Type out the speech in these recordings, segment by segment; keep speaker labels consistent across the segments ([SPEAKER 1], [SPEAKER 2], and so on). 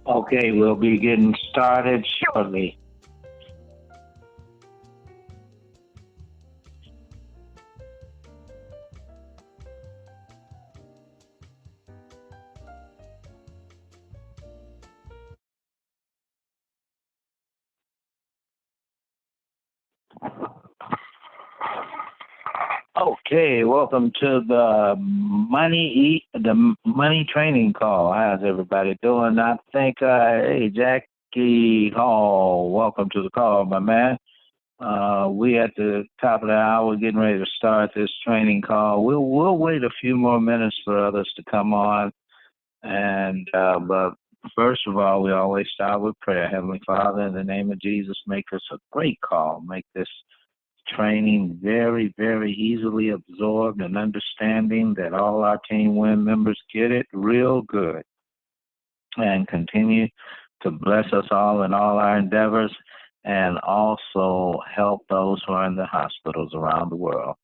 [SPEAKER 1] Okay, we'll be getting started shortly. Okay, welcome to the the money training call. How's everybody doing? I think, hey, Jackie Hall, welcome to the call, my man. We at the top of the hour, getting ready to start this training call. We'll wait a few more minutes for others to come on, and but first of all, we always start with prayer. Heavenly Father, in the name of Jesus, make this a great call. Make this training very, very easily absorbed and understanding that all our team win members get it real good and continue to bless us all in all our endeavors and also help those who are in the hospitals around the world.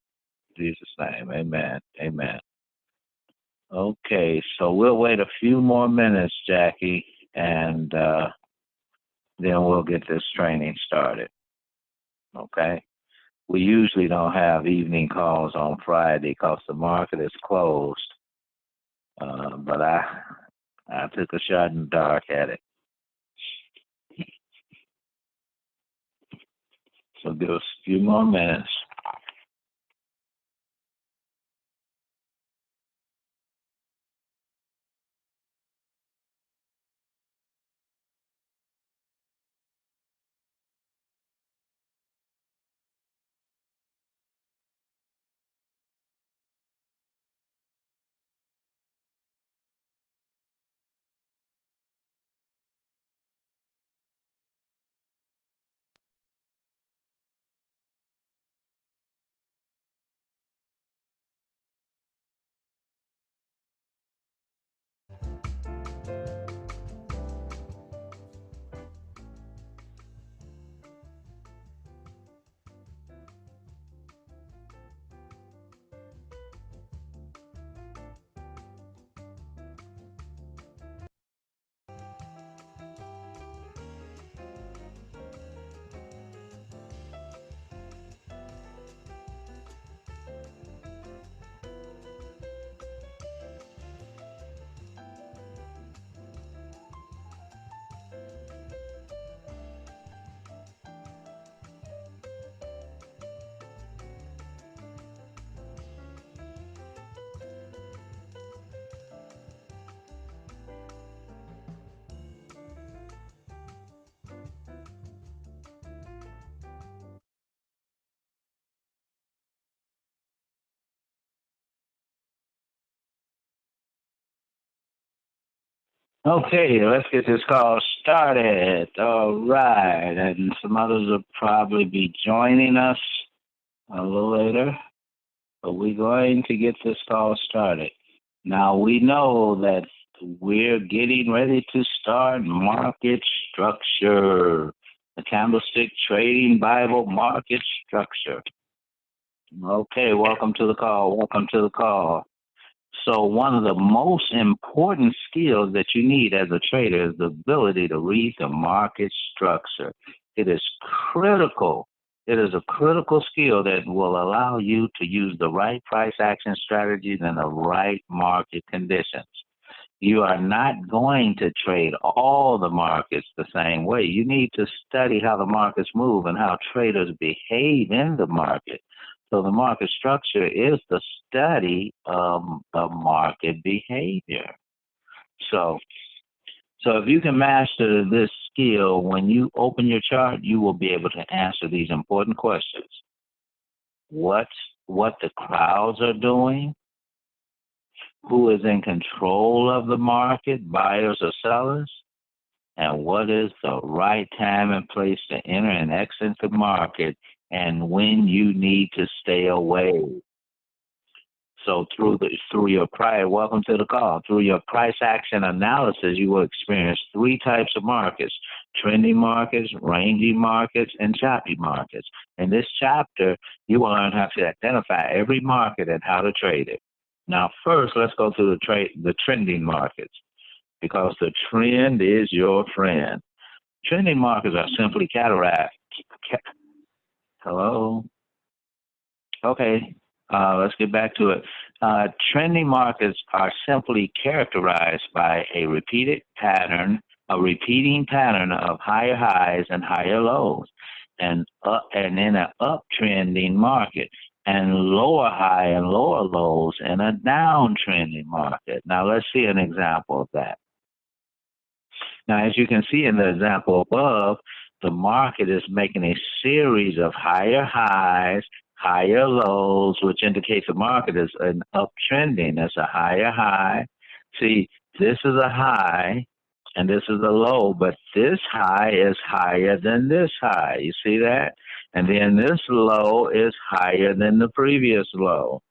[SPEAKER 1] In Jesus' name, amen. Amen. Okay, so we'll wait a few more minutes, Jackie, and then we'll get this training started. Okay? We usually don't have evening calls on Friday because the market is closed. But I took a shot in the dark at it. So give us a few more minutes. Okay, let's get this call started. All right, and some others will probably be joining us a little later, but we're going to get this call started. Now, we know that we're getting ready to start market structure, the Candlestick Trading Bible market structure. Okay, welcome to the call. Welcome to the call. So, one of the most important skills that you need as a trader is the ability to read the market structure. It is critical. It is a critical skill that will allow you to use the right price action strategies in the right market conditions. You are not going to trade all the markets the same way. You need to study how the markets move and how traders behave in the market. So the market structure is the study of the market behavior. So so if you can master this skill, when you open your chart, you will be able to answer these important questions. What's what the crowds are doing? Who is in control of the market, buyers or sellers? And what is the right time and place to enter and exit the market and when you need to stay away. So through your prior welcome to the call, through your price action analysis, you will experience three types of markets: trending markets, ranging markets, and choppy markets. In this chapter, you will learn how to identify every market and how to trade it. Now, first, let's go through the trending markets. because the trend is your friend. Trending markets are simply cataract. Hello? Okay, let's get back to it. Trending markets are simply characterized by a repeating pattern of higher highs and higher lows, and in an uptrending market, and lower high and lower lows in a downtrending market. Now let's see an example of that. Now, as you can see in the example above, the market is making a series of higher highs, higher lows, which indicates the market is an uptrending. That's a higher high. See, this is a high and this is a low, but this high is higher than this high. You see that? And then this low is higher than the previous low.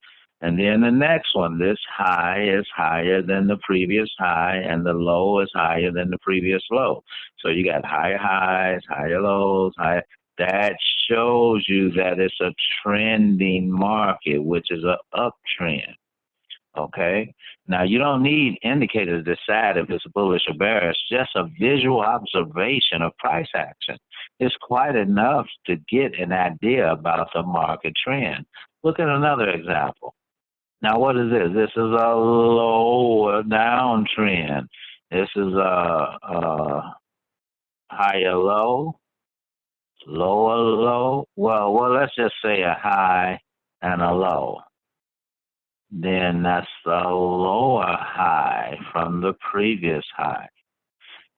[SPEAKER 1] And then the next one, this high is higher than the previous high, and the low is higher than the previous low. So you got higher highs, higher lows, high. That shows you that it's a trending market, which is an uptrend. Okay. Now you don't need indicators to decide if it's bullish or bearish. Just a visual observation of price action is quite enough to get an idea about the market trend. Look at another example. Now, what is this? This is a lower downtrend. This is a higher low, lower low. Well, let's just say a high and a low. Then that's the lower high from the previous high.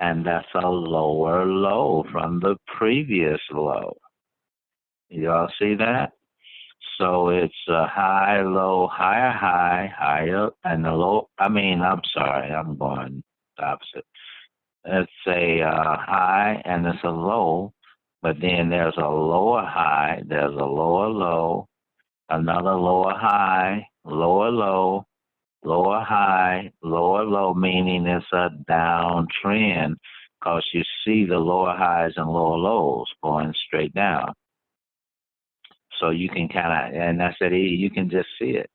[SPEAKER 1] And that's a lower low from the previous low. You all see that? So it's a high, low, higher, high, higher, and the low. I'm sorry, I'm going the opposite. It's a high and it's a low, but then there's a lower high, there's a lower low, another lower high, lower low, lower high, lower low, meaning it's a downtrend because you see the lower highs and lower lows going straight down. So you can and that's it, you can just see it.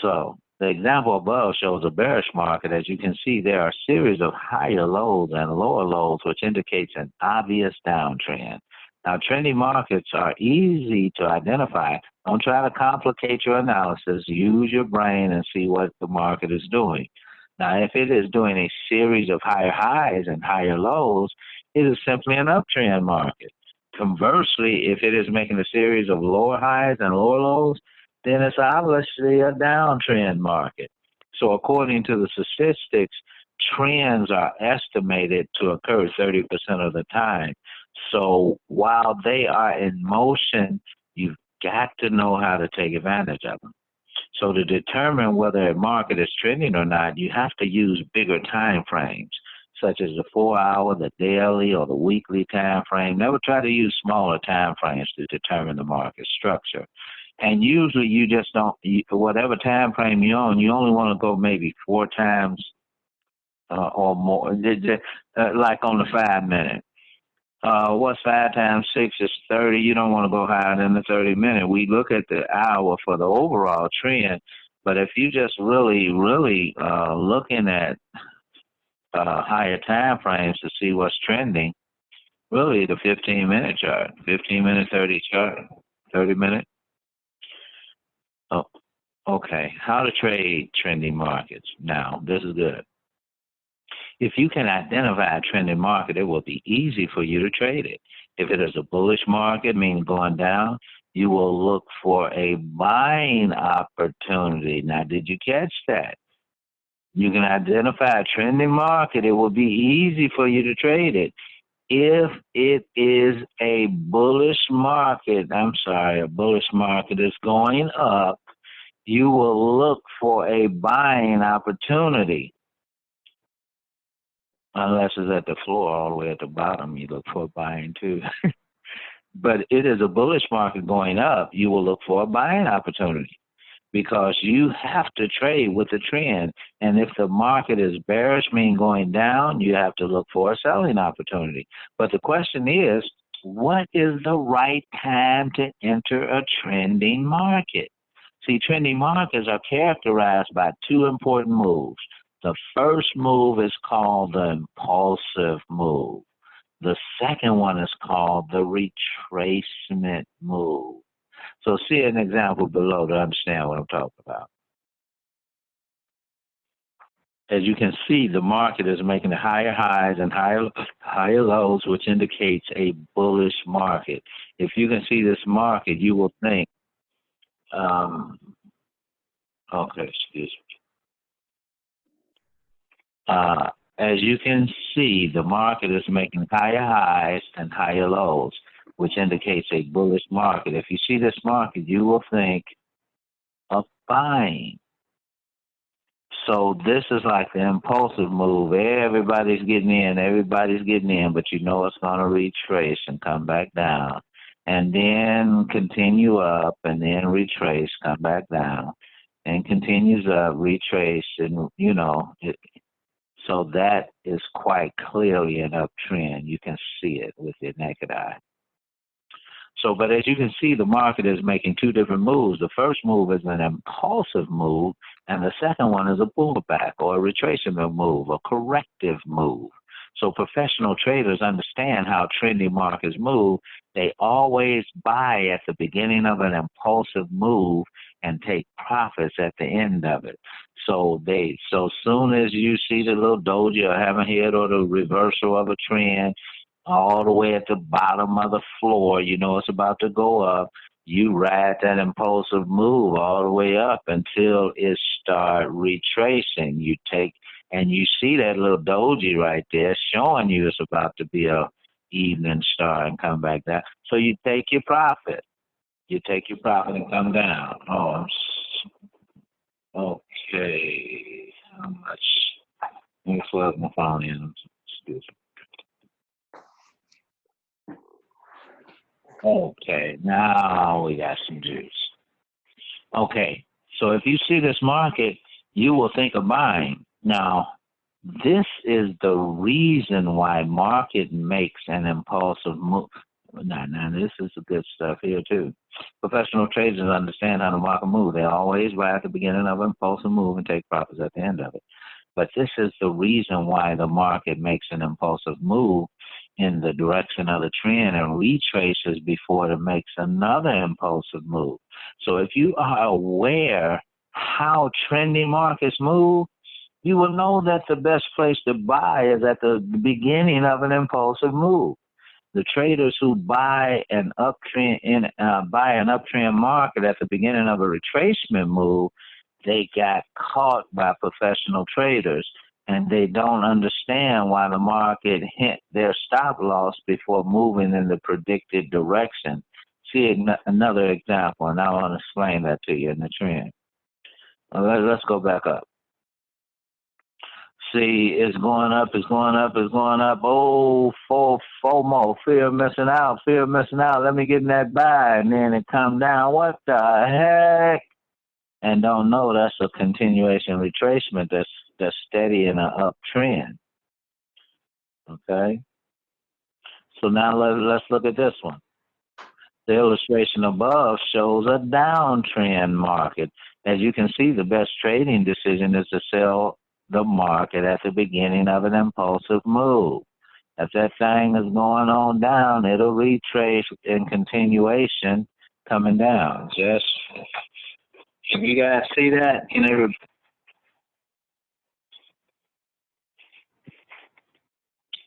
[SPEAKER 1] So the example above shows a bearish market. As you can see, there are a series of higher lows and lower lows, which indicates an obvious downtrend. Now, trending markets are easy to identify. Don't try to complicate your analysis. Use your brain and see what the market is doing. Now, if it is doing a series of higher highs and higher lows, it is simply an uptrend market. Conversely, if it is making a series of lower highs and lower lows, then it's obviously a downtrend market. So according to the statistics, trends are estimated to occur 30% of the time. So while they are in motion, you've got to know how to take advantage of them. So to determine whether a market is trending or not, you have to use bigger time frames, such as the 4-hour, the daily, or the weekly time frame. Never try to use smaller time frames to determine the market structure. And usually you just don't, whatever time frame you're on, you only want to go maybe 4 times or more, like on the 5-minute. What's 5 times 6 is 30. You don't want to go higher than the 30-minute. We look at the hour for the overall trend, but if you just really looking at higher time frames to see what's trending, really the 15-minute chart, 15-minute, 30-minute. Oh, okay. How to trade trending markets. Now, this is good. If you can identify a trending market, it will be easy for you to trade it. If it is a bullish market, meaning going down, you will look for a buying opportunity. Now, did you catch that? You can identify a trending market. It will be easy for you to trade it. If it is a bullish market is going up, you will look for a buying opportunity. Unless it's at the floor, all the way at the bottom, you look for buying too. But it is a bullish market going up, you will look for a buying opportunity because you have to trade with the trend. And if the market is bearish, meaning going down, you have to look for a selling opportunity. But the question is, what is the right time to enter a trending market? See, trending markets are characterized by 2 important moves. The first move is called the impulsive move. The second one is called the retracement move. So see an example below to understand what I'm talking about. As you can see, the market is making higher highs and higher lows, which indicates a bullish market. If you can see this market, you will think, okay, excuse me. As you can see, the market is making higher highs and higher lows, which indicates a bullish market. If you see this market, you will think of buying. So this is like the impulsive move. Everybody's getting in, but you know it's going to retrace and come back down. And then continue up and then retrace, come back down. And continues up, retrace, and so that is quite clearly an uptrend. You can see it with your naked eye. So, but as you can see, the market is making two different moves. The first move is an impulsive move, and the second one is a pullback or a retracement move, a corrective move. So professional traders understand how trendy markets move. They always buy at the beginning of an impulsive move and take profits at the end of it. So soon as you see the little doji or hammerhead or the reversal of a trend, all the way at the bottom of the floor, you know it's about to go up. You ride that impulsive move all the way up until it start retracing. You take and you see that little doji right there showing you it's about to be a evening star and come back down. So you take your profit. You take your profit and come down. Okay. How much? Let me plug my phone in. Excuse me. Okay, now we got some juice. Okay, so if you see this market, you will think of buying. Now, this is the reason why market makes an impulsive move. Now, this is the good stuff here too. Professional traders understand how the market moves. They always buy at the beginning of an impulsive move and take profits at the end of it. But this is the reason why the market makes an impulsive move in the direction of the trend and retraces before it makes another impulsive move. So if you are aware how trendy markets move, you will know that the best place to buy is at the beginning of an impulsive move. The traders who buy an uptrend market at the beginning of a retracement move, they got caught by professional traders, and they don't understand why the market hit their stop loss before moving in the predicted direction. See another example, and I want to explain that to you in the trend. Let's go back up. See, it's going up, it's going up, it's going up. Oh, FOMO, fear of missing out, fear of missing out. Let me get in that buy, and then it come down. What the heck? And don't know that's a continuation retracement that's steady in an uptrend. Okay? So now let's look at this one. The illustration above shows a downtrend market. As you can see, the best trading decision is to sell the market at the beginning of an impulsive move. If that thing is going on down, it'll retrace in continuation coming down. Just, you guys see that?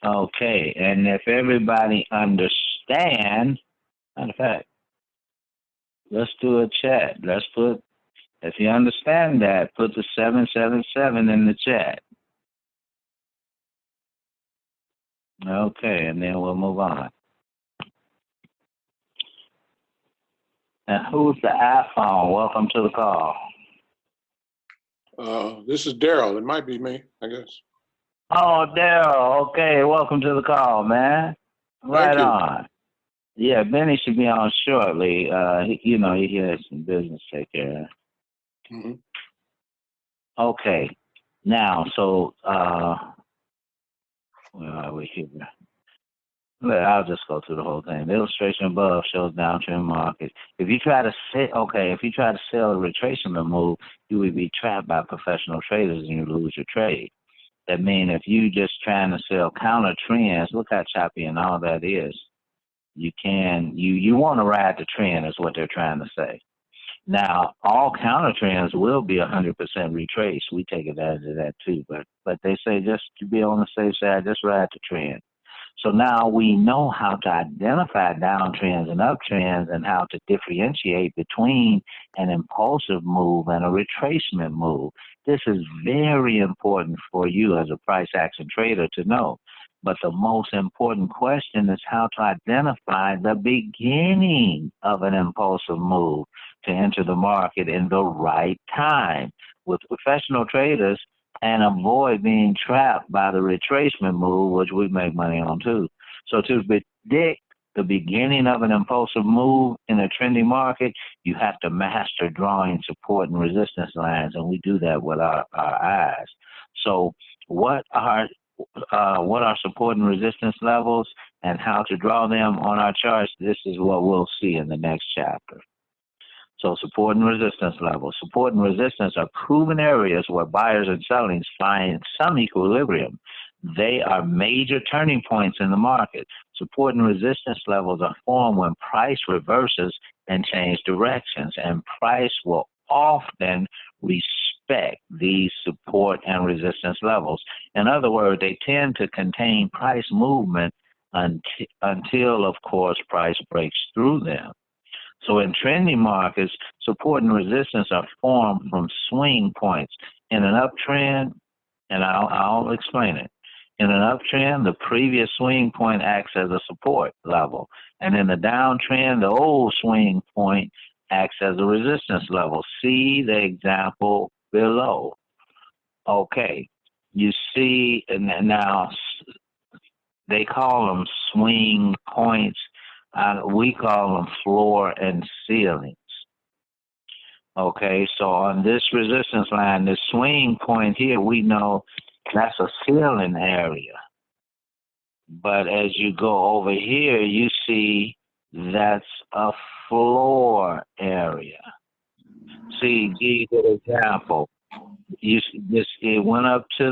[SPEAKER 1] Okay, and if everybody understands, matter of fact, let's do a chat. If you understand that, put the 777 in the chat. Okay, and then we'll move on. And who's the iPhone? Welcome to the call.
[SPEAKER 2] This is Daryl. It might be me, I guess.
[SPEAKER 1] Oh, Daryl. Okay, welcome to the call, man. Right on. Yeah, Benny should be on shortly. He has some business to take care of.
[SPEAKER 2] Mm-hmm.
[SPEAKER 1] Okay. Now, so where are we here? I'll just go through the whole thing. The illustration above shows downtrend market. If you try to sell a retracement move, you would be trapped by professional traders and you lose your trade. That means if you just trying to sell counter trends, look how choppy and all that is. You want to ride the trend is what they're trying to say. Now, all counter trends will be 100% retraced. We take advantage of that too, but they say just to be on the safe side, just ride the trend. So now we know how to identify downtrends and uptrends and how to differentiate between an impulsive move and a retracement move. This is very important for you as a price action trader to know. But the most important question is how to identify the beginning of an impulsive move to enter the market in the right time. With professional traders, and avoid being trapped by the retracement move, which we make money on too. So to predict the beginning of an impulsive move in a trendy market, you have to master drawing support and resistance lines, and we do that with our eyes. So what are support and resistance levels and how to draw them on our charts? This is what we'll see in the next chapter. So support and resistance levels. Support and resistance are proven areas where buyers and sellers find some equilibrium. They are major turning points in the market. Support and resistance levels are formed when price reverses and change directions, and price will often respect these support and resistance levels. In other words, they tend to contain price movement until, of course, price breaks through them. So in trending markets, support and resistance are formed from swing points. In an uptrend, and I'll explain it. In an uptrend, the previous swing point acts as a support level. And in the downtrend, the old swing point acts as a resistance level. See the example below. Okay, you see, and now they call them swing points. We call them floor and ceilings. Okay, so on this resistance line, the swing point here, we know that's a ceiling area. But as you go over here, you see that's a floor area. See, give you an example. It went up to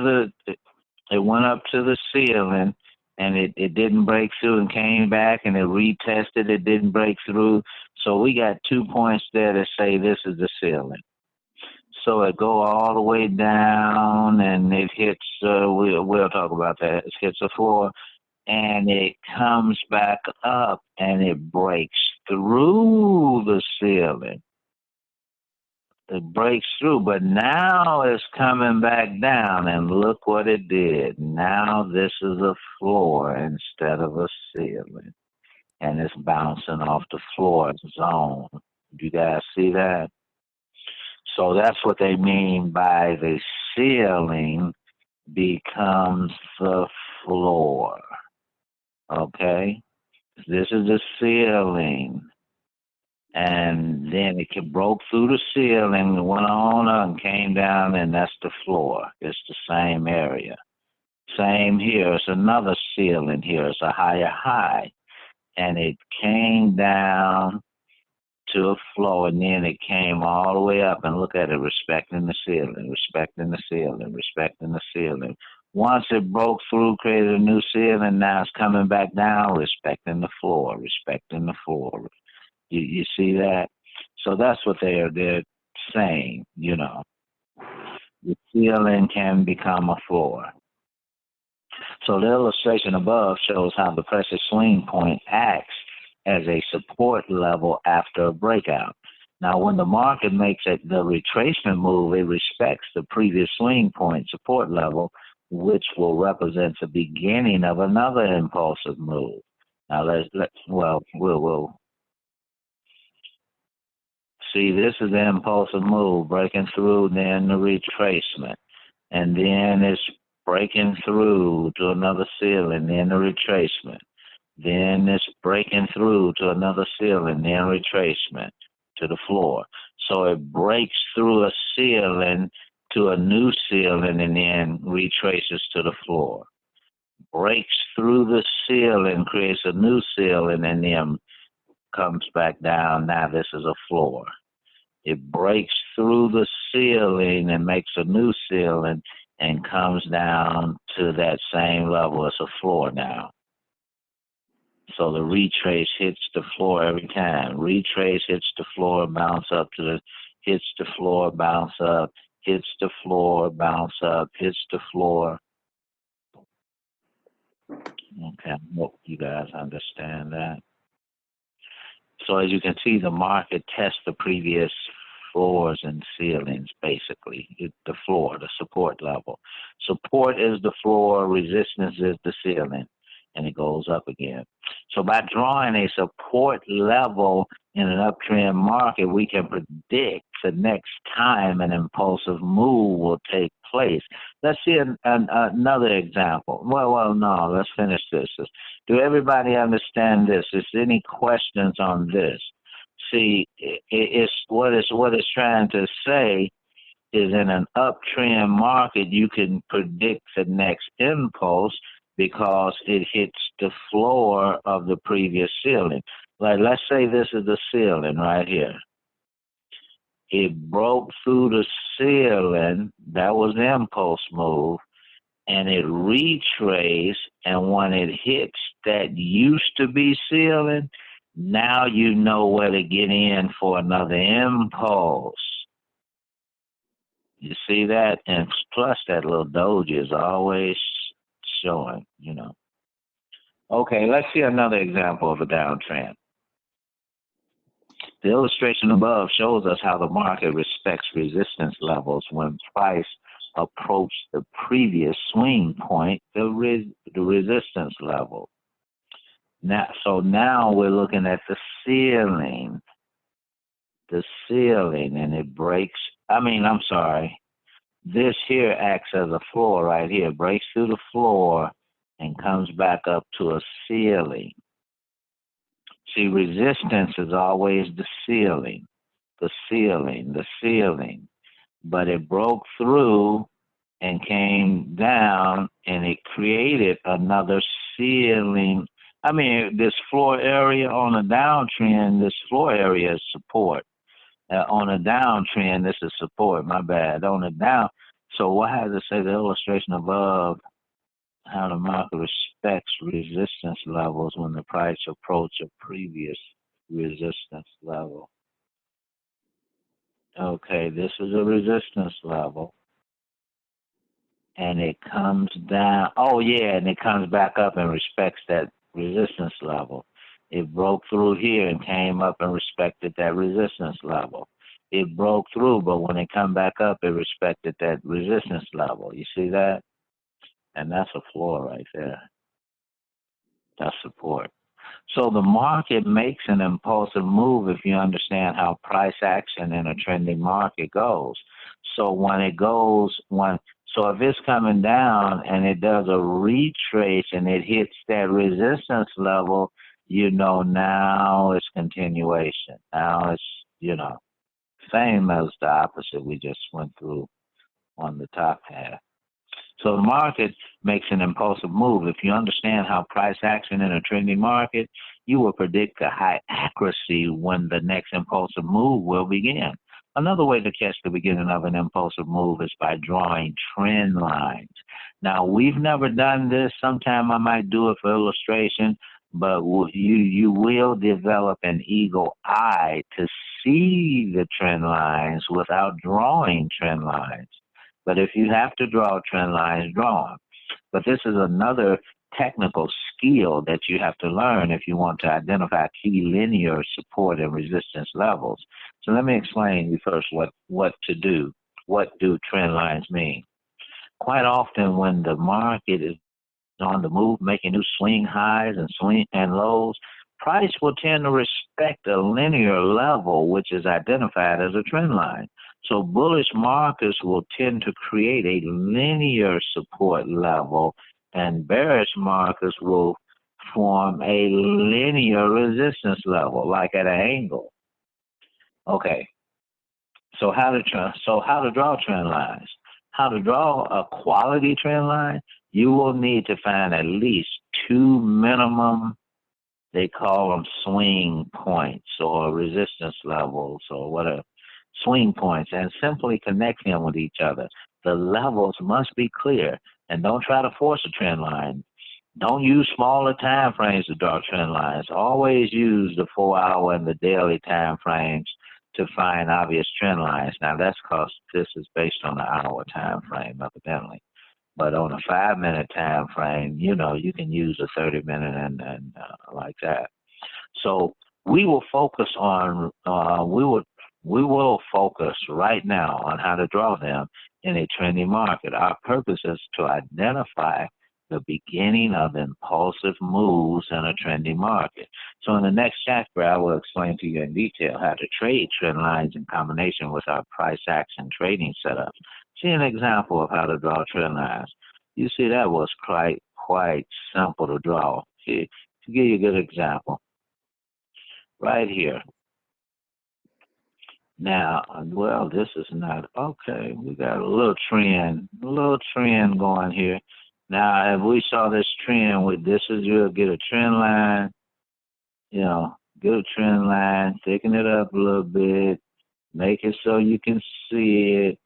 [SPEAKER 1] the ceiling, and it didn't break through and came back and it retested, it didn't break through. So we got 2 points there that say this is the ceiling. So it go all the way down and it hits, we'll talk about that, it hits the floor and it comes back up and it breaks through the ceiling. It breaks through, but now it's coming back down, and look what it did. Now this is a floor instead of a ceiling, and it's bouncing off the floor zone. Do you guys see that? So that's what they mean by the ceiling becomes the floor. Okay? This is the ceiling. And then it broke through the ceiling, went on and came down, and that's the floor. It's the same area. Same here. It's another ceiling here. It's a higher high. And it came down to a floor, and then it came all the way up, and look at it, respecting the ceiling, respecting the ceiling, respecting the ceiling. Once it broke through, created a new ceiling, now it's coming back down, respecting the floor, respecting the floor. You see that? So that's what they're saying, you know. The ceiling can become a floor. So the illustration above shows how the pressure swing point acts as a support level after a breakout. Now, when the market makes the retracement move, it respects the previous swing point support level, which will represent the beginning of another impulsive move. Now, we'll see, this is the impulsive move, breaking through, then the retracement. And then it's breaking through to another ceiling, then the retracement. Then it's breaking through to another ceiling, then retracement to the floor. So it breaks through a ceiling to a new ceiling and then retraces to the floor. breaks through the ceiling, creates a new ceiling, and then comes back down. Now this is a floor. It breaks through the ceiling and makes a new ceiling and comes down to that same level as a floor now. So the retrace hits the floor every time. Retrace hits the floor, bounce up to the, hits the floor, bounce up, hits the floor, bounce up, hits the floor. Okay, I hope you guys understand that. So as you can see, the market tests the previous floors and ceilings, basically. The floor, the support level. Support is the floor, resistance is the ceiling, and it goes up again. So by drawing a support level in an uptrend market, we can predict the next time an impulsive move will take place. Let's see another example. No, let's finish this. Do everybody understand this? Is there any questions on this? See, it's what it's trying to say is in an uptrend market, you can predict the next impulse because it hits the floor of the previous ceiling. Like, let's say this is the ceiling right here. It broke through the ceiling. That was the impulse move. And it retraced, and when it hits that used to be ceiling, now you know where to get in for another impulse. You see that? And plus that little doji is always showing, you know. Okay, let's see another example of a downtrend. The illustration above shows us how the market respects resistance levels when price approach the previous swing point, the resistance level. Now we're looking at the ceiling, and it breaks. I'm sorry. This here acts as a floor right here, breaks through the floor and comes back up to a ceiling. See, resistance is always the ceiling, but it broke through and came down and it created another ceiling. This floor area on a downtrend, this floor area is support. On a downtrend, this is support, my bad. On a down, so what has to say the illustration above, how the market respects resistance levels when the price approach a previous resistance level. Okay, this is a resistance level. And it comes down, and it comes back up and respects that resistance level. It broke through here and came up and respected that resistance level. It broke through, but when it come back up, it respected that resistance level. You see that? And that's a floor right there. That's support. So the market makes an impulsive move if you understand how price action in a trending market goes. So if it's coming down and it does a retrace and it hits that resistance level, now it's continuation. Now it's, same as the opposite we just went through on the top half. So the market makes an impulsive move. If you understand how price action in a trending market, you will predict a high accuracy when the next impulsive move will begin. Another way to catch the beginning of an impulsive move is by drawing trend lines. Now, we've never done this. Sometime I might do it for illustration, but you will develop an eagle eye to see the trend lines without drawing trend lines. But if you have to draw trend lines, draw them. But this is another technical skill that you have to learn if you want to identify key linear support and resistance levels. So let me explain to you first what to do. What do trend lines mean? Quite often when the market is on the move, making new swing highs and swing and lows, price will tend to respect a linear level, which is identified as a trend line. So bullish markets will tend to create a linear support level, and bearish markets will form a linear resistance level, like at an angle. Okay. So how to draw trend lines? How to draw a quality trend line? you will need to find at least two minimum, they call them swing points or resistance levels or whatever, swing points, and simply connect them with each other. The levels must be clear, and don't try to force a trend line. Don't use smaller time frames to draw trend lines. Always use the 4 hour and the daily time frames to find obvious trend lines. Now that's because this is based on the hour time frame, evidently. But on a 5 minute time frame, you can use a 30 minute and like that. So we will focus on we will focus right now on how to draw them in a trendy market. Our purpose is to identify the beginning of impulsive moves in a trendy market. So in the next chapter, I will explain to you in detail how to trade trend lines in combination with our price action trading setup. See an example of how to draw trend lines. You see that was quite simple to draw. See, to give you a good example, right here. Now, well, this is not okay. We got a little trend going here. Now, if we saw this trend with this is you'll get a trend line, you know, get a trend line, thicken it up a little bit, make it so you can see it,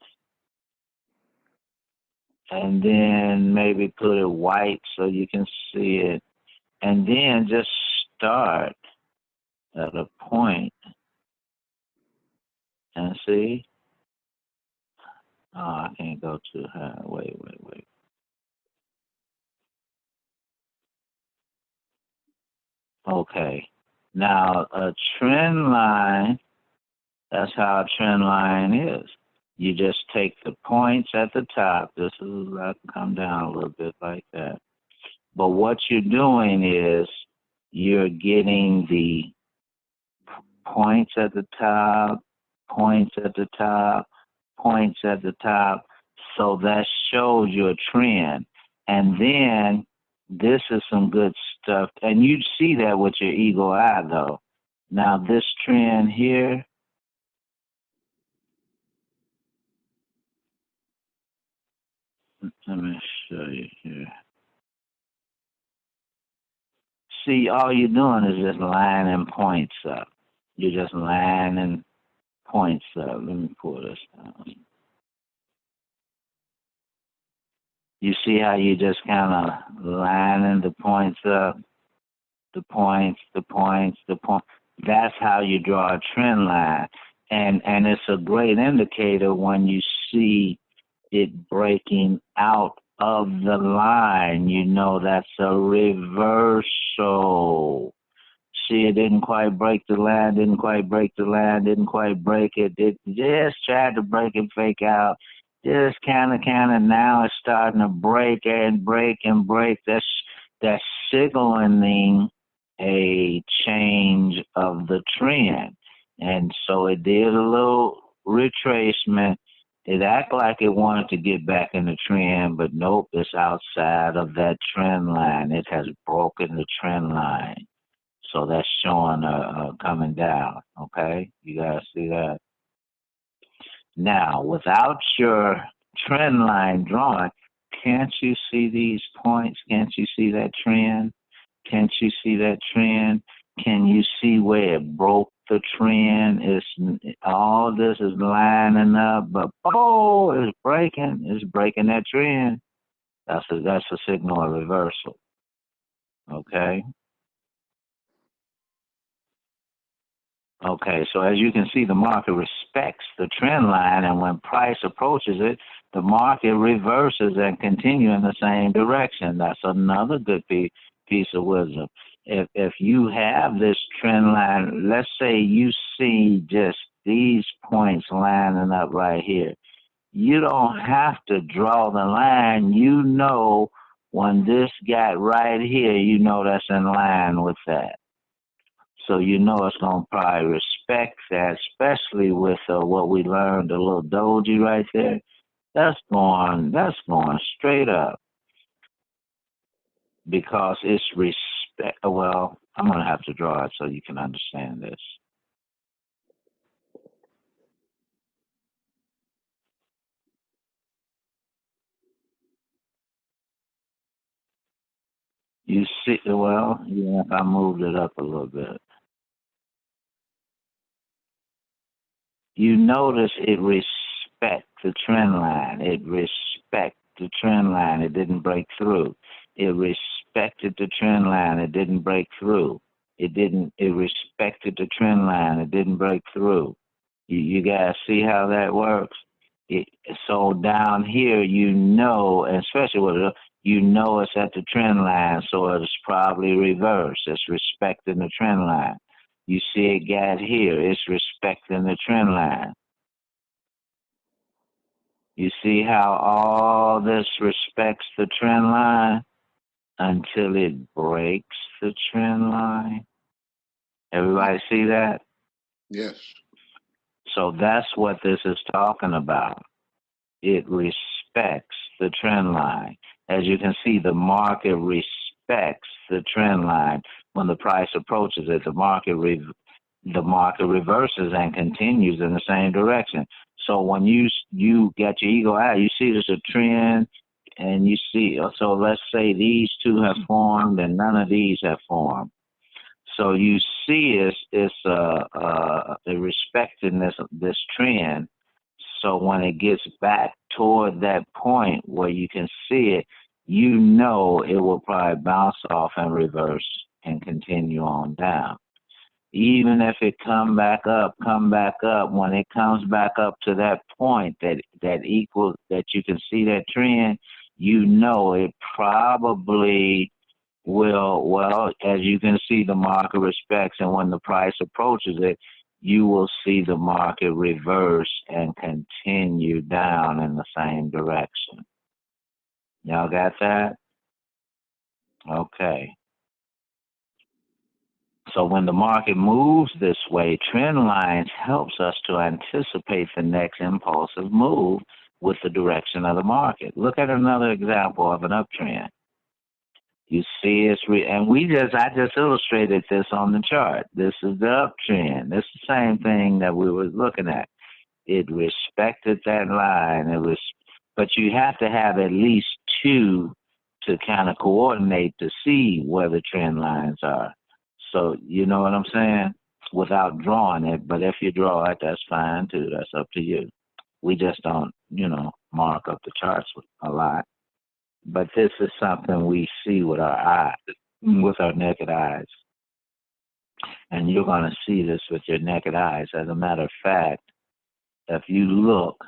[SPEAKER 1] and then maybe put it white so you can see it, and then just start at a point and see. Oh, I can't go too high. Wait. Okay. Now, a trend line, that's how a trend line is. You just take the points at the top. This is, I can come down a little bit like that. But what you're doing is you're getting the points at the top, points at the top, points at the top. So that shows you a trend. And then this is some good stuff. And you see that with your eagle eye, though. Now, this trend here, let me show you here. See, all you're doing is just lining points up. You're just lining points up. Let me pull this down. You see how you just kind of lining the points up, the points, the points, the point. That's how you draw a trend line, and it's a great indicator when you see it breaking out of the line. You know that's a reversal. See, it didn't quite break the line, didn't quite break the line, didn't quite break it. It just tried to break and fake out. Just kind of. Now it's starting to break and break and break. That's signaling a change of the trend. And so it did a little retracement. It acted like it wanted to get back in the trend, but nope, it's outside of that trend line. It has broken the trend line. So that's showing coming down. Okay, you guys see that? Now, without your trend line drawn, can't you see these points? Can't you see that trend? Can't you see that trend? Can you see where it broke the trend? It's all this is lining up, but oh, it's breaking that trend. That's a signal of reversal. Okay. Okay, so as you can see, the market respects the trend line, and when price approaches it, the market reverses and continue in the same direction. That's another good piece of wisdom. If you have this trend line, let's say you see just these points lining up right here, you don't have to draw the line. You know when this got right here, you know that's in line with that. So you know it's gonna probably respect that, especially with what we learned, the little doji right there. That's going straight up because it's respect. Well, I'm gonna have to draw it so you can understand this. You see, well, yeah, if I moved it up a little bit, you notice it respect the trend line. It respect the trend line. It didn't break through. It respected the trend line. It didn't break through. It didn't. It respected the trend line. It didn't break through. You guys see how that works? It, so down here, you know, especially with it, you know it's at the trend line, so it's probably reversed. It's respecting the trend line. You see it got here, it's respecting the trend line. You see how all this respects the trend line until it breaks the trend line? Everybody see that?
[SPEAKER 2] Yes.
[SPEAKER 1] So that's what this is talking about. It respects the trend line. As you can see, the market respects the trend line. When the price approaches it, the market reverses and continues in the same direction. So when you get your eagle eye, you see there's a trend, and you see. So let's say these two have formed, and none of these have formed. So you see, it's respecting this trend. So when it gets back toward that point where you can see it, you know it will probably bounce off and reverse and continue on down. Even if it come back up, when it comes back up to that point that equals that you can see that trend, you know it probably well, as you can see, the market respects, and when the price approaches it, you will see the market reverse and continue down in the same direction. Y'all got that? Okay. So when the market moves this way, trend lines helps us to anticipate the next impulsive move with the direction of the market. Look at another example of an uptrend. You see, and I just illustrated this on the chart. This is the uptrend. This is the same thing that we were looking at. It respected that line. But you have to have at least two to kind of coordinate to see where the trend lines are. So you know what I'm saying? Without drawing it, but if you draw it, that's fine too. That's up to you. We just don't, mark up the charts a lot. But this is something we see with our eyes, with our naked eyes. And you're going to see this with your naked eyes. As a matter of fact, if you look,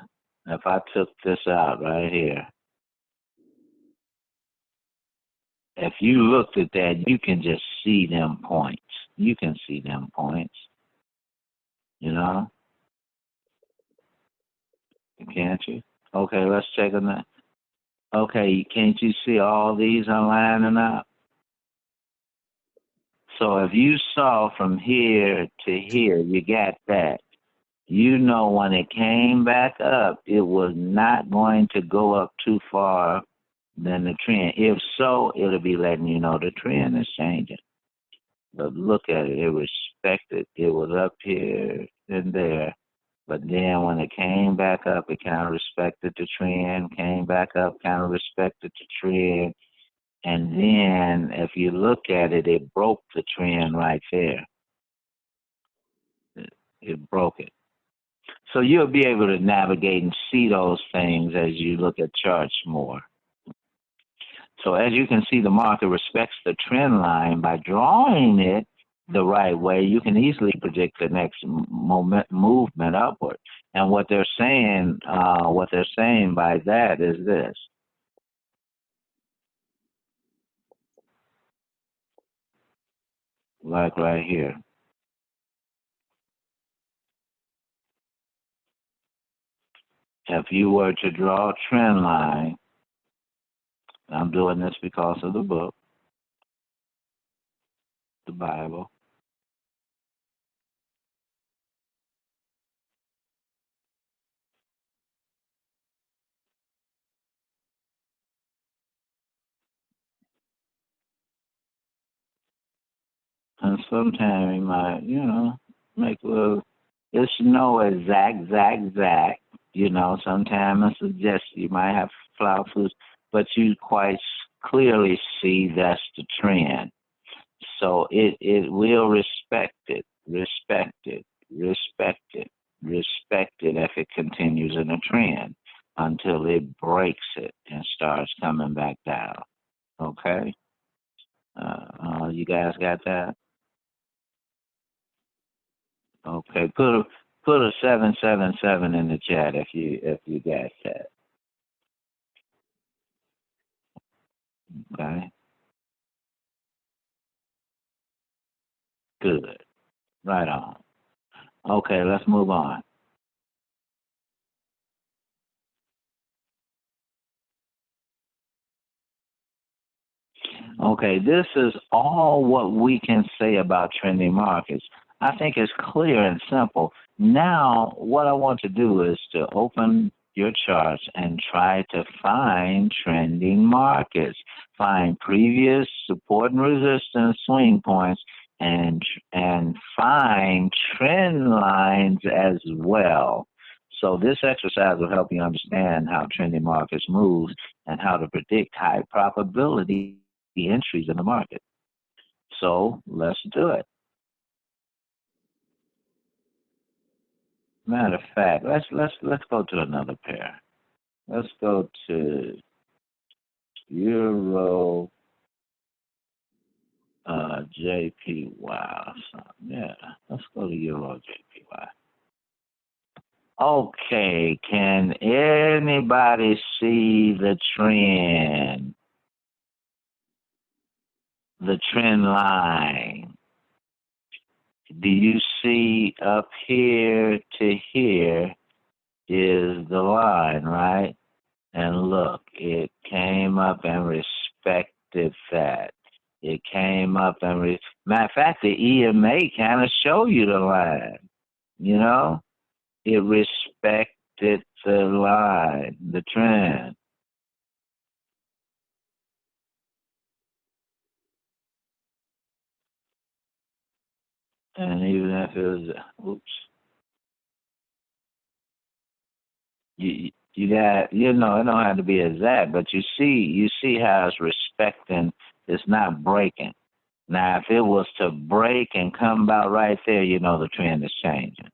[SPEAKER 1] if I took this out right here, if you looked at that, you can just see them points. You can see them points, you know? Can't you? Okay, let's check on that. Okay, can't you see all these are lining up? So if you saw from here to here, you got that. You know when it came back up, it was not going to go up too far than the trend. If so, it'll be letting you know the trend is changing. But look at it, it respected. It was up here and there. But then when it came back up, it kind of respected the trend, came back up, kind of respected the trend. And then if you look at it, it broke the trend right there. It broke it. So you'll be able to navigate and see those things as you look at charts more. So as you can see, the market respects the trend line. By drawing it the right way, you can easily predict the next movement upward. And what they're saying by that is this. Like right here. If you were to draw a trend line, I'm doing this because of the book, the Bible. And sometimes you might, make a little, it's no exact. Sometimes I suggest you might have flower foods, but you quite clearly see that's the trend. So it will respect it, respect it, respect it if it continues in a trend until it breaks it and starts coming back down. Okay? You guys got that? Okay. Put a 777 in the chat if you got that. Okay? Good. Right on. Okay, let's move on. Okay, this is all what we can say about trending markets. I think it's clear and simple. Now, what I want to do is to open your charts and try to find trending markets, find previous support and resistance swing points, and find trend lines as well. So this exercise will help you understand how trending markets move and how to predict high probability the entries in the market. So let's do it. Matter of fact, let's go to another pair. Let's go to Euro JPY. So, yeah, let's go to Euro JPY. Okay, can anybody see the trend? The trend line. Do you see up here to here is the line, right? And look, it came up and respected that. It came up and matter of fact, the EMA kind of show you the line. You know, it respected the line, the trend, and even if it was, oops, you got, it don't have to be exact, but you see how it's respecting. It's not breaking. Now, if it was to break and come about right there, the trend is changing.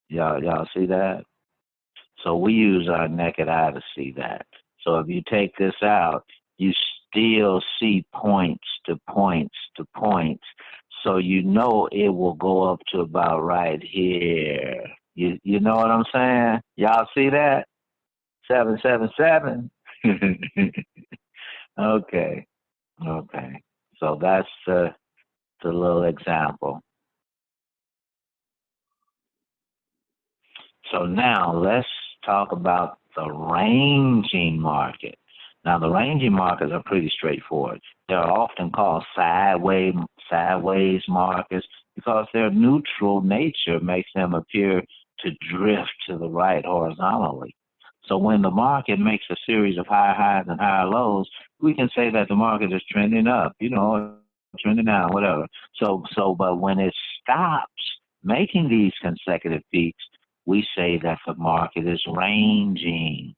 [SPEAKER 1] Y'all see that? So we use our naked eye to see that. So if you take this out, you still see points to points to points. So it will go up to about right here. You know what I'm saying? Y'all see that? 777. Okay. Okay. So that's the little example. So now let's talk about the ranging market. Now the ranging markets are pretty straightforward. They're often called sideways markets because their neutral nature makes them appear to drift to the right horizontally. So when the market makes a series of high highs and high lows, we can say that the market is trending up, trending down, whatever. But when it stops making these consecutive peaks, we say that the market is ranging.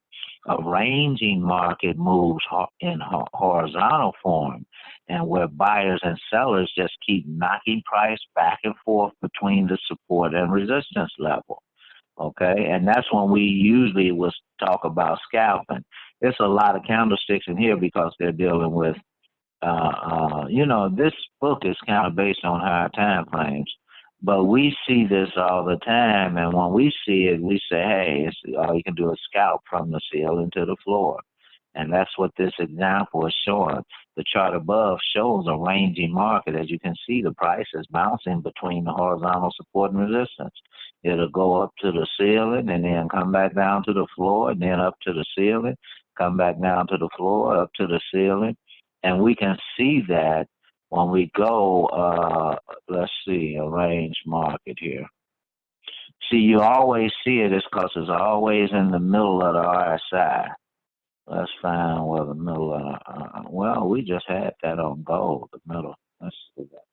[SPEAKER 1] A ranging market moves in horizontal form, and where buyers and sellers just keep knocking price back and forth between the support and resistance level. Okay, and that's when we usually will talk about scalping. There's a lot of candlesticks in here because they're dealing with this book is kind of based on higher time frames, but we see this all the time, and when we see it, we say, hey, all you can do is scalp from the ceiling to the floor. And that's what this example is showing. The chart above shows a ranging market. As you can see, the price is bouncing between the horizontal support and resistance. It'll go up to the ceiling and then come back down to the floor, and then up to the ceiling, come back down to the floor, up to the ceiling. And we can see that when we go, let's see, a range market here. See, you always see it is because it's always in the middle of the RSI. Let's find where the middle of well, we just had that on gold, the middle. Let's see that.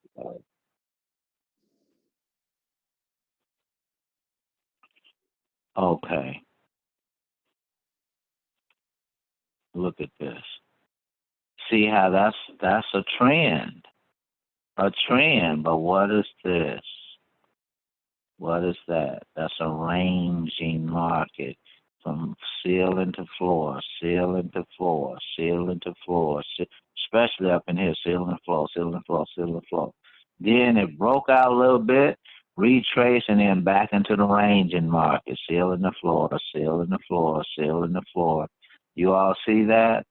[SPEAKER 1] Okay, look at this. See how that's a trend. A trend, but what is this? What is that? That's a ranging market from ceiling to floor, ceiling to floor, ceiling to floor, especially up in here, ceiling to floor, ceiling to floor, ceiling to floor. Then it broke out a little bit, retrace, and then back into the ranging market, ceiling to floor, ceiling to floor, ceiling to floor. You all see that?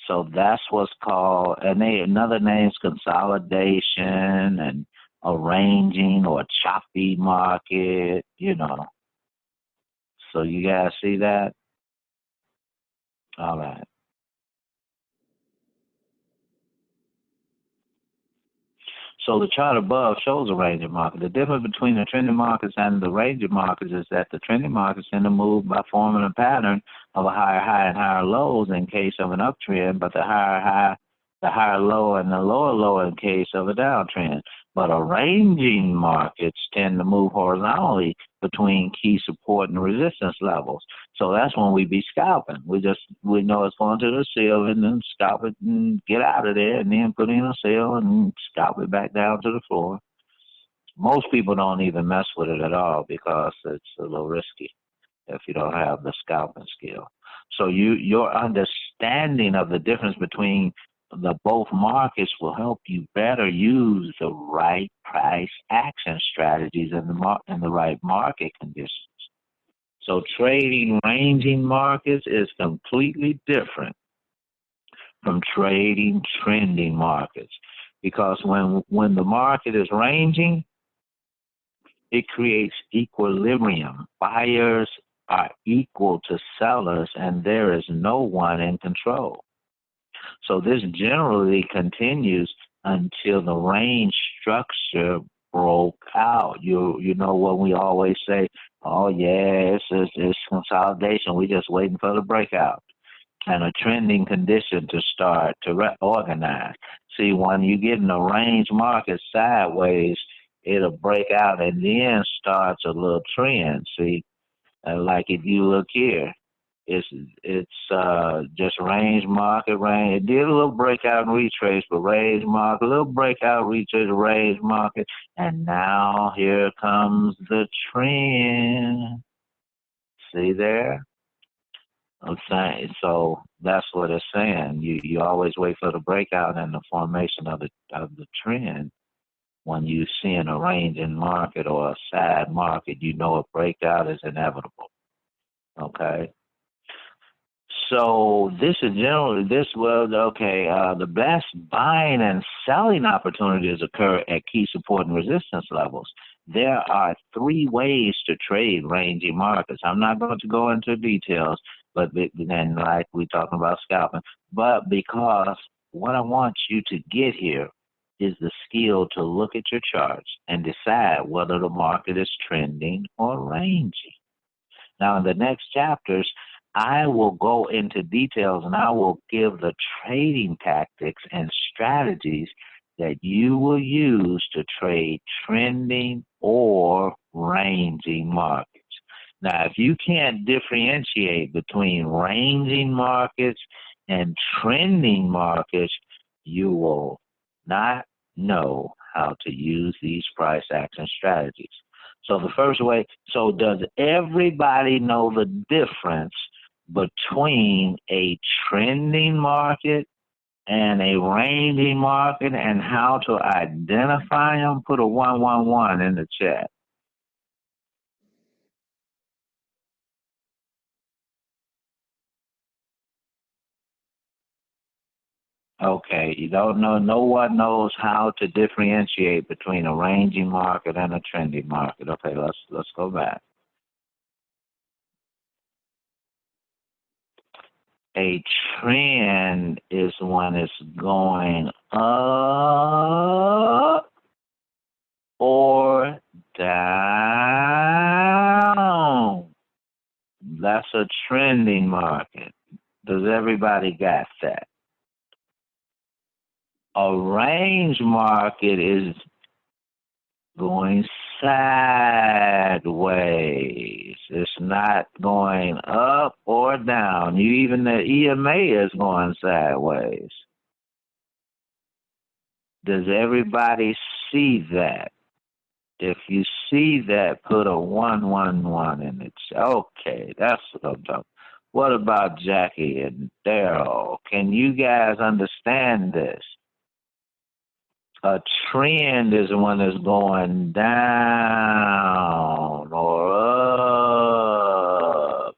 [SPEAKER 1] So that's what's called, and another name's consolidation and arranging or choppy market, you know. So you guys see that? All right. So the chart above shows a ranging market. The difference between the trending markets and the ranging markets is that the trending markets tend to move by forming a pattern of a higher high and higher lows in case of an uptrend, but the higher high, the higher low, and the lower low in case of a downtrend. But arranging markets tend to move horizontally between key support and resistance levels. So that's when we be scalping. We know it's going to the ceiling and scalp it and get out of there and then put in a sale and scalp it back down to the floor. Most people don't even mess with it at all because it's a little risky if you don't have the scalping skill. So your understanding of the difference between the both markets will help you better use the right price action strategies in the right market conditions. So trading ranging markets is completely different from trading trending markets because when the market is ranging, it creates equilibrium. Buyers are equal to sellers and there is no one in control. So this generally continues until the range structure broke out. You know what we always say, oh yeah, it's consolidation. We just waiting for the breakout and a trending condition to start to organize. See, when you get in a range market sideways, it'll break out and then starts a little trend. See, like if you look here, it's just range market range. It did a little breakout and retrace, but range market, a little breakout, retrace, range market, and now here comes the trend. See there? I'm saying so. That's what it's saying. You always wait for the breakout and the formation of the trend. When you see in a ranging market or a side market, you know a breakout is inevitable. Okay. So this is generally this well okay. The best buying and selling opportunities occur at key support and resistance levels. There are three ways to trade ranging markets. I'm not going to go into details, but then like we talking about scalping, but because what I want you to get here is the skill to look at your charts and decide whether the market is trending or ranging. Now, in the next chapters, I will go into details and I will give the trading tactics and strategies that you will use to trade trending or ranging markets. Now, if you can't differentiate between ranging markets and trending markets, you will not know how to use these price action strategies. So the first way, so does everybody know the difference between a trending market and a ranging market and how to identify them? Put a 111 in the chat. Okay, you don't know, no one knows how to differentiate between a ranging market and a trending market. Okay, let's go back. A trend is when it's going up or down. That's a trending market. Does everybody got that? A range market is going sideways. It's not going up or slow it down. Even the EMA is going sideways. Does everybody see that? If you see that, put a 111 in it. Okay, that's what I'm talking. What about Jackie and Daryl? Can you guys understand this? A trend is one that's going down or up.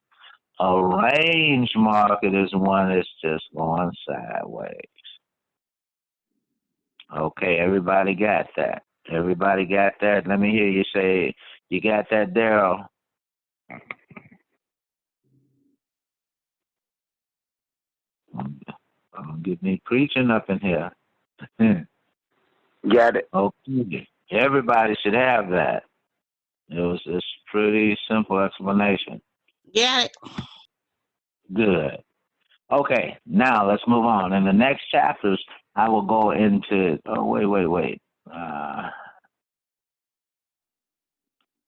[SPEAKER 1] A range market is one that's just going sideways. Okay, everybody got that. Everybody got that. Let me hear you say, you got that, Daryl? Don't get me preaching up in here.
[SPEAKER 3] Got it.
[SPEAKER 1] Okay. Everybody should have that. It's pretty simple explanation.
[SPEAKER 4] Got it.
[SPEAKER 1] Good. Okay, now let's move on. In the next chapters, I will go into. Oh, wait.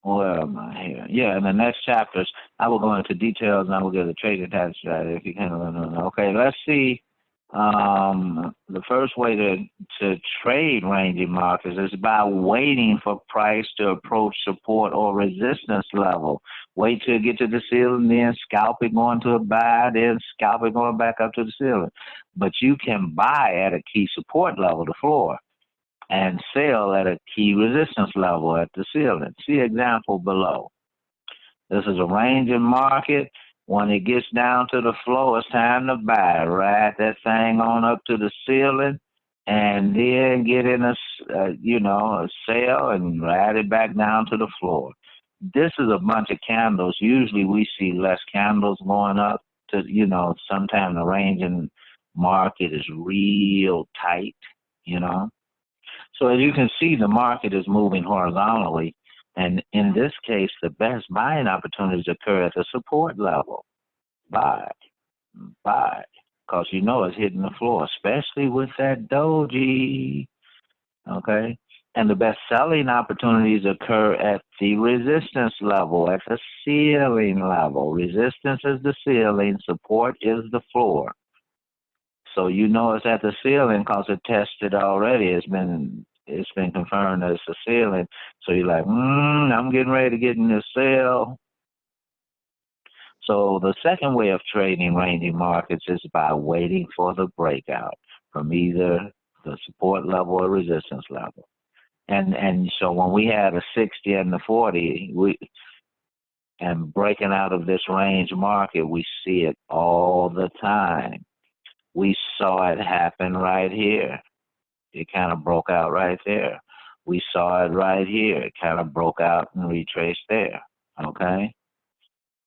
[SPEAKER 1] Where am I here? Yeah, in the next chapters, I will go into details and I will give the trading tax strategy. If you can, okay. Let's see. The first way to trade ranging markets is by waiting for price to approach support or resistance level. Wait till it get to the ceiling, then scalp it going to a buy, then scalp it going back up to the ceiling. But you can buy at a key support level, the floor, and sell at a key resistance level at the ceiling. See example below. This is a ranging market. When it gets down to the floor, it's time to buy. Ride that thing on up to the ceiling, and then get in a sale and ride it back down to the floor. This is a bunch of candles. Usually we see less candles going up to, sometimes the ranging market is real tight, So as you can see, the market is moving horizontally. And in this case, the best buying opportunities occur at the support level. Buy. Because it's hitting the floor, especially with that doji. Okay? And the best selling opportunities occur at the resistance level, at the ceiling level. Resistance is the ceiling, support is the floor. So it's at the ceiling because it tested already. It's been confirmed that it's a ceiling. So you're like, I'm getting ready to get in the sale. So the second way of trading ranging markets is by waiting for the breakout from either the support level or resistance level. And so when we had a 60 and the 40, and breaking out of this range market, we see it all the time. We saw it happen right here. It kind of broke out right there. We saw it right here. It kind of broke out and retraced there. Okay?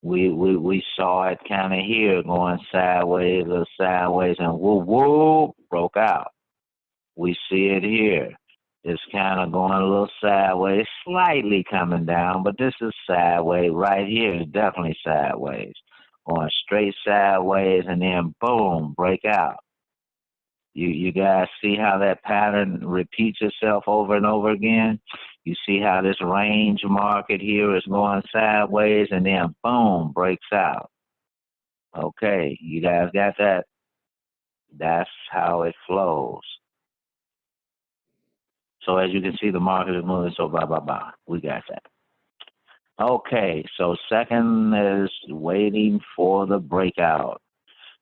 [SPEAKER 1] We saw it kind of here going sideways, and whoop, broke out. We see it here. It's kind of going a little sideways, slightly coming down, but this is sideways. Right here is definitely sideways. Going straight sideways and then boom, break out. You guys see how that pattern repeats itself over and over again? You see how this range market here is going sideways and then boom, breaks out. Okay, you guys got that? That's how it flows. So as you can see, the market is moving, so blah, blah, blah. We got that. Okay, so second is waiting for the breakout.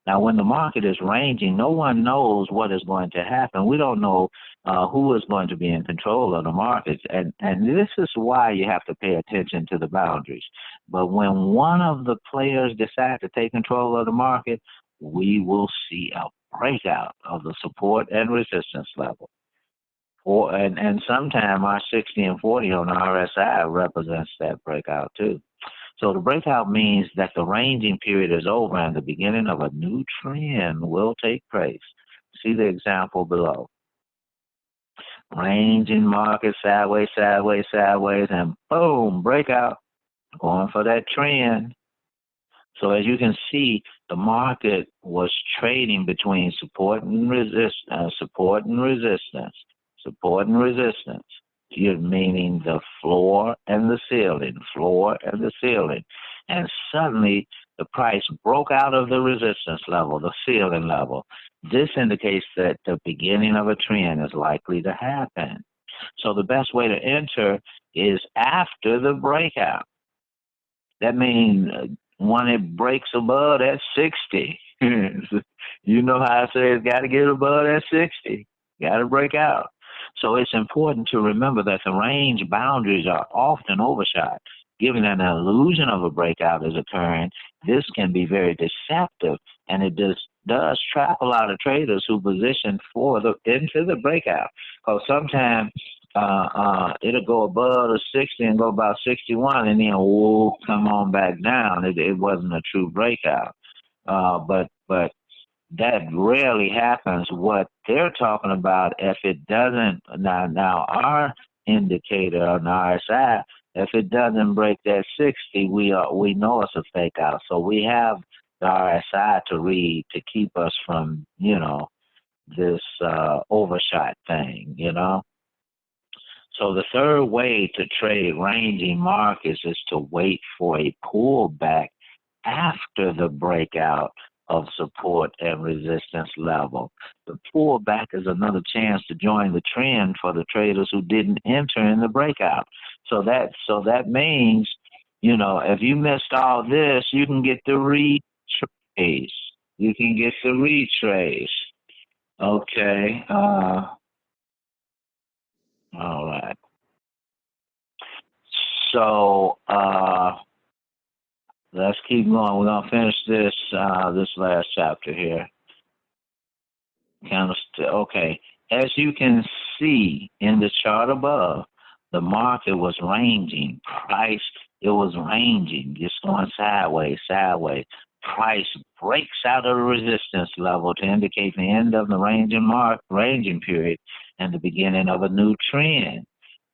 [SPEAKER 1] Now, when the market is ranging, no one knows what is going to happen. We don't know who is going to be in control of the markets. And this is why you have to pay attention to the boundaries. But when one of the players decide to take control of the market, we will see a breakout of the support and resistance level. And sometime our 60 and 40 on the RSI represents that breakout too. So the breakout means that the ranging period is over and the beginning of a new trend will take place. See the example below. Ranging market sideways, and boom, breakout. Going for that trend. So as you can see, the market was trading between support and resistance, meaning the floor and the ceiling. And suddenly The price broke out of the resistance level, the ceiling level. This indicates that the beginning of a trend is likely to happen. So the best way to enter is after the breakout. That means when it breaks above that 60, you know how I say it's got to get above that 60, got to break out. So it's important to remember that the range boundaries are often overshot. Giving an illusion of a breakout is occurring, this can be very deceptive, and it does trap a lot of traders who position into the breakout. Because sometimes it'll go above the 60 and go about 61, and then come on back down. It wasn't a true breakout. But that rarely happens. What they're talking about, if it doesn't, now our indicator on the RSI, if it doesn't break that 60, we know it's a fake out. So we have the RSI to read to keep us from, this overshot thing, So the third way to trade ranging markets is to wait for a pullback after the breakout of support and resistance level. The pullback is another chance to join the trend for the traders who didn't enter in the breakout. So that means, if you missed all this, you can get the retrace. You can get the retrace. Okay. All right. So let's keep going. We're gonna finish this last chapter here. Okay. As you can see in the chart above, the market was ranging. It was ranging, just going sideways. Price breaks out of the resistance level to indicate the end of the ranging period and the beginning of a new trend.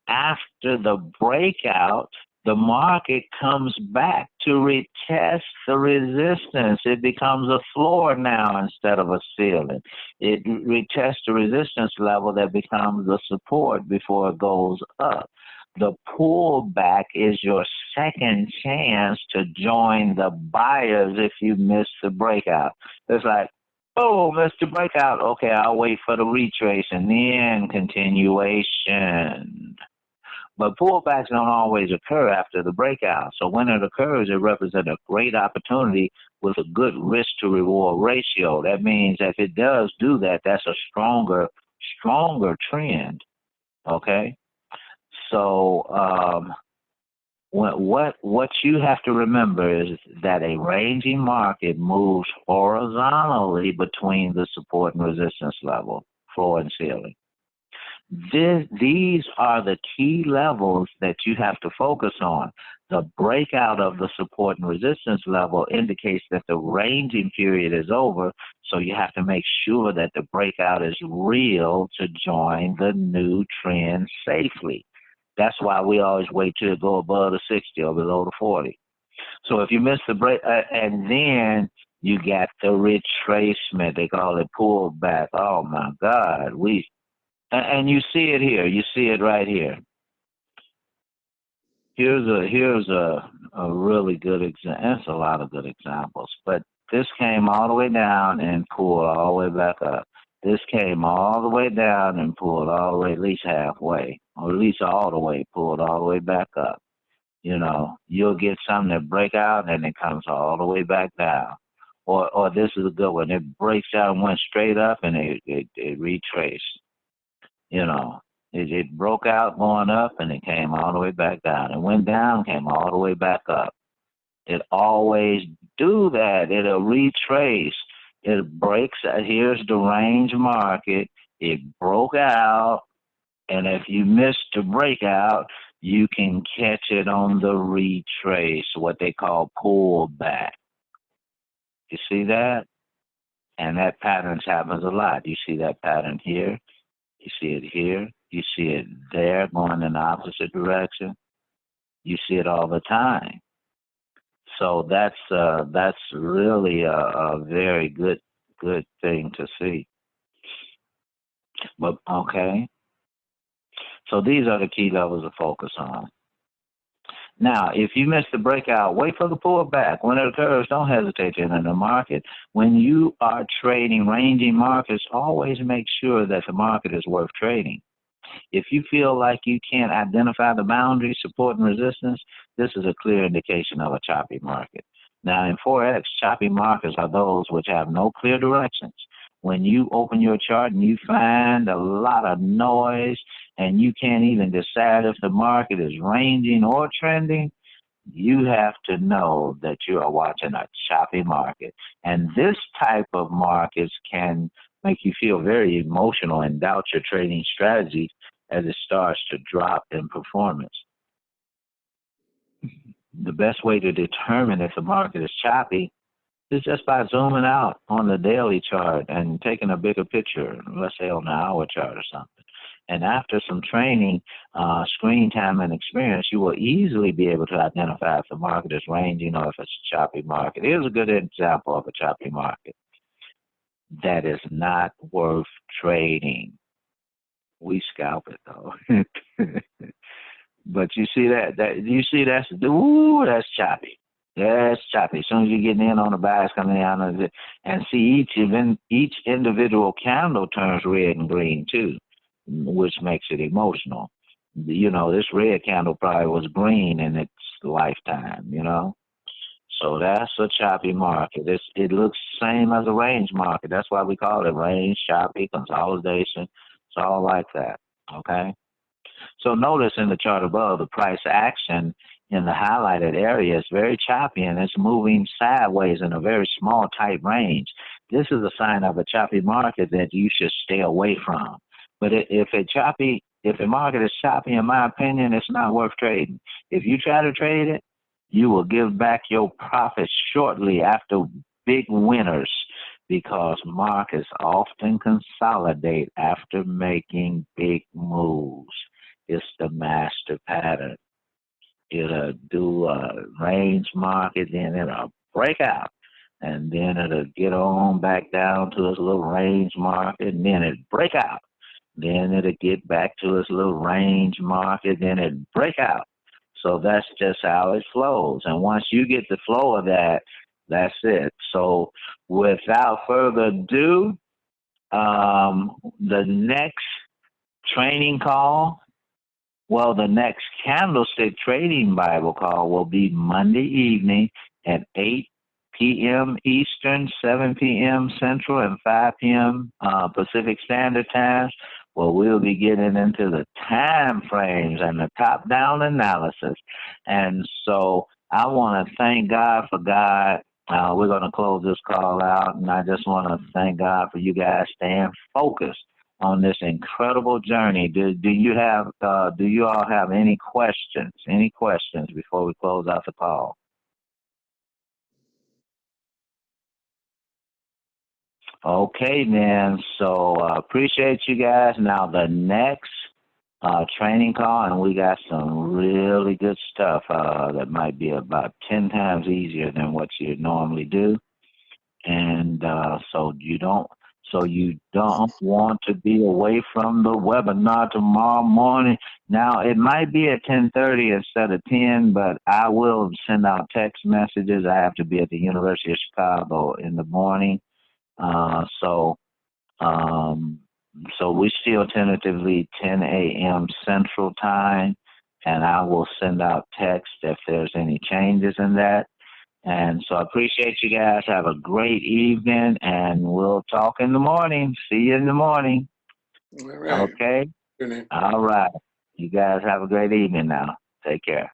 [SPEAKER 1] After the breakout, the market comes back to retest the resistance. It becomes a floor now instead of a ceiling. It retests the resistance level that becomes the support before it goes up. The pullback is your second chance to join the buyers if you miss the breakout. It's like, oh, missed the breakout. Okay, I'll wait for the retrace and then continuation. But pullbacks don't always occur after the breakout. So when it occurs, it represents a great opportunity with a good risk to reward ratio. That means if it does do that, that's a stronger trend. Okay? So what you have to remember is that a ranging market moves horizontally between the support and resistance level, floor and ceiling. These are the key levels that you have to focus on. The breakout of the support and resistance level indicates that the ranging period is over, so you have to make sure that the breakout is real to join the new trend safely. That's why we always wait till it go above the 60 or below the 40. So if you miss the break, and then you got the retracement, they call it pullback. Oh my God, and you see it here. You see it right here. Here's a really good example. That's a lot of good examples. But this came all the way down and pulled all the way back up. This came all the way down and pulled all the way, at least halfway, or at least all the way, pulled all the way back up. You'll get something that break out and it comes all the way back down. Or this is a good one. It breaks out and went straight up and it retraced. It broke out going up and it came all the way back down. It went down, came all the way back up. It always do that. It'll retrace. It breaks out. Here's the range market. It broke out, and if you missed the breakout, you can catch it on the retrace, what they call pullback. You see that? And that pattern happens a lot. You see that pattern here. You see it here. You see it there going in the opposite direction. You see it all the time. So that's really a very good thing to see. But okay. So these are the key levels to focus on. Now, if you miss the breakout, wait for the pullback. When it occurs, don't hesitate to enter the market. When you are trading ranging markets, always make sure that the market is worth trading. If you feel like you can't identify the boundary, support, and resistance, this is a clear indication of a choppy market. Now, in Forex, choppy markets are those which have no clear directions. When you open your chart and you find a lot of noise and you can't even decide if the market is ranging or trending, you have to know that you are watching a choppy market. And this type of markets can make you feel very emotional and doubt your trading strategy as it starts to drop in performance. The best way to determine if the market is choppy is just by zooming out on the daily chart and taking a bigger picture, let's say on the hour chart or something. And after some training, screen time, and experience, you will easily be able to identify if the market is ranging or if it's a choppy market. Here's a good example of a choppy market that is not worth trading. We scalp it though. But you see that's choppy. That's choppy. As soon as you get in on the buys coming down and see each individual candle turns red and green too, which makes it emotional. This red candle probably was green in its lifetime, So that's a choppy market. It looks the same as a range market. That's why we call it range, choppy, consolidation. It's all like that, okay? So notice in the chart above, the price action in the highlighted area is very choppy and it's moving sideways in a very small, tight range. This is a sign of a choppy market that you should stay away from. But if the market is choppy, in my opinion, it's not worth trading. If you try to trade it, you will give back your profits shortly after big winners, because markets often consolidate after making big moves. It's the master pattern. It'll do a range market, then it'll break out, and then it'll get on back down to its little range market, and then it'll break out. Then it'll get back to its little range market, then it'll break out. So that's just how it flows. And once you get the flow of that, that's it. So without further ado, the next training call, the next Candlestick Trading Bible call will be Monday evening at 8 p.m. Eastern, 7 p.m. Central, and 5 p.m. Pacific Standard Time, where we'll be getting into the time frames and the top-down analysis. And so I want to thank God for God. We're going to close this call out, and I just want to thank God for you guys staying focused on this incredible journey. Do you all have any questions? Any questions before we close out the call? Okay, man. So appreciate you guys. Now the next training call, and we got some really good stuff that might be about 10 times easier than what you normally do. And so you don't want to be away from the webinar tomorrow morning. Now it might be at 10:30 instead of 10, but I will send out text messages. I have to be at the University of Chicago in the morning. So we still tentatively 10 a.m. Central Time, and I will send out text if there's any changes in that. And so I appreciate you guys. Have a great evening, and we'll talk in the morning. See you in the morning.
[SPEAKER 2] All right.
[SPEAKER 1] Okay? All right. You guys have a great evening now. Take care.